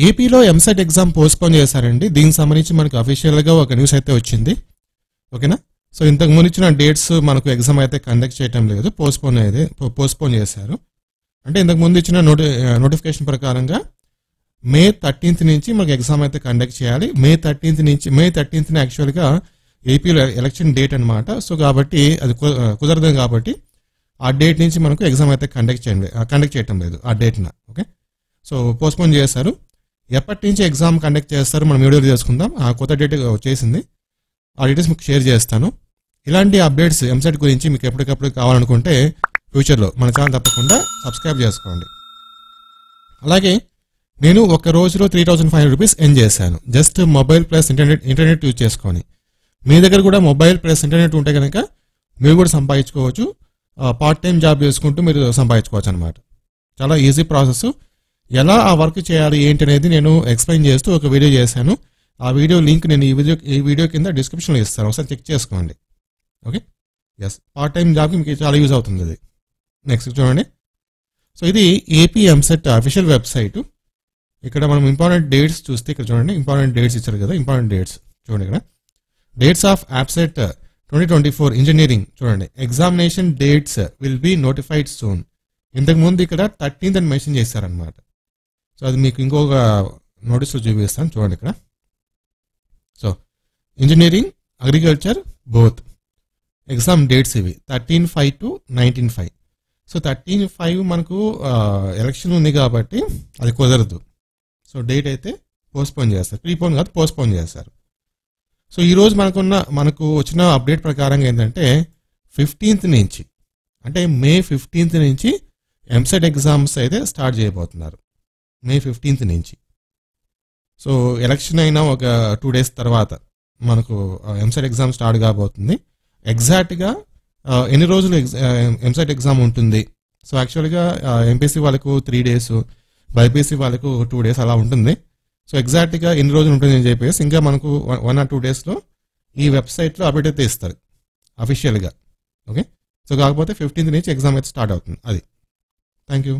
ఏపీలో EAMCET exam postpone చేశారండి. దీనికి సంబంధించి మనకు అఫీషియల్గా ఒక న్యూస్ అయితే వచ్చింది. ఓకేనా. సో ఇంతకు ముందు ఇచ్చిన డేట్స్ మనకు ఎగ్జామ్ అయితే కండక్ట్ చేయటం లేదు, పోస్ట్పోన్ చేశారు. అంటే ఇంతకు ముందు ఇచ్చిన నోటిఫికేషన్ ప్రకారంగా మే 13th నుంచి మనకు ఎగ్జామ్ అయితే కండక్ట్ చేయాలి. మే 13th యాక్చువల్గా ఏపీలో ఎలక్షన్ డేట్ అనమాట. సో కాబట్టి అది కుదరదు కాబట్టి ఆ డేట్ నుంచి మనకు ఎగ్జామ్ అయితే కండక్ట్ చేయటం లేదు ఆ డేట్న. ఓకే. సో పోస్ట్పోన్ చేశారు. ఎప్పటి నుంచి ఎగ్జామ్ కండక్ట్ చేస్తారు మనం వీడియోలో చేసుకుందాం. ఆ కొత్త డేట్ వచ్చేసింది, ఆ డీటెయిల్స్ మీకు షేర్ చేస్తాను. ఇలాంటి అప్డేట్స్ ఎంసెట్ గురించి మీకు ఎప్పటికప్పుడు కావాలనుకుంటే ఫ్యూచర్లో మన ఛానల్ తప్పకుండా సబ్స్క్రైబ్ చేసుకోండి. అలాగే నేను ఒక రోజులో 3,500 రూపీస్ ఎర్న్ చేశాను, just mobile plus internet use చేసుకొని. మీ దగ్గర కూడా మొబైల్ ప్లస్ ఇంటర్నెట్ ఉంటే కనుక మీరు కూడా సంపాదించుకోవచ్చు. పార్ట్ టైం జాబ్ చేసుకుంటూ మీరు సంపాదించుకోవచ్చు అనమాట. చాలా ఈజీ ప్రాసెస్. ఎలా ఆ వర్క్ చేయాలి ఏంటి అనేది నేను ఎక్స్ప్లెయిన్ చేస్తూ ఒక వీడియో చేశాను. ఆ వీడియో లింక్ నేను ఈ వీడియో కింద డిస్క్రిప్షన్లో ఇస్తాను, ఒకసారి చెక్ చేసుకోండి. ఓకే. ఎస్, పార్ట్ టైం జాబ్కి మీకు చాలా యూజ్ అవుతుంది అది. నెక్స్ట్ చూడండి. సో ఇది ఏపీ ఎంసెట్ అఫీషియల్ వెబ్సైట్. ఇక్కడ మనం ఇంపార్టెంట్ డేట్స్ చూస్తే ఇక్కడ చూడండి, ఇంపార్టెంట్ డేట్స్ ఇచ్చారు కదా. ఇంపార్టెంట్ డేట్స్ చూడండి ఇక్కడ. డేట్స్ ఆఫ్ APSET 2024 ఇంజనీరింగ్ చూడండి. Examination dates will be notified soon. ఇంతకుముందు ఇక్కడ 13th అని మెన్షన్ చేశారనమాట. సో అది మీకు ఇంకొక నోటీస్లో చూపిస్తాను చూడండి ఇక్కడ. So engineering, agriculture both exam dates ఇవి 13/5 to 19/5. సో 13/5 మనకు ఎలక్షన్ ఉంది కాబట్టి అది కుదరదు. సో డేట్ అయితే పోస్ట్పోన్ చేస్తారు, ప్రీపోన్ కాదు పోస్ట్పోన్ చేస్తారు. సో ఈరోజు మనకు వచ్చిన అప్డేట్ ప్రకారంగా ఏంటంటే 15th నుంచి, అంటే మే 15th నుంచి ఎంసెట్ ఎగ్జామ్స్ అయితే స్టార్ట్ చేయబోతున్నారు. మే 15th నుంచి. సో ఎలక్షన్ అయినా ఒక 2 days తర్వాత మనకు ఎంసెట్ ఎగ్జామ్ స్టార్ట్ కాబోతుంది. ఎగ్జాక్ట్గా ఎన్ని రోజులు ఎంసెట్ ఎగ్జామ్ ఉంటుంది. సో యాక్చువల్గా ఎంపీసీ వాళ్ళకు 3 days, బైపీసీ వాళ్ళకు 2 days అలా ఉంటుంది. సో ఎగ్జాక్ట్గా ఎన్ని రోజులు ఉంటుంది అని చెప్పేసి ఇంకా మనకు 1 or 2 daysలో ఈ వెబ్సైట్లో అప్డేట్ అయితే ఇస్తారు అఫీషియల్గా. ఓకే. సో కాకపోతే 15th నుంచి ఎగ్జామ్ అయితే స్టార్ట్ అవుతుంది. అది. Thank you.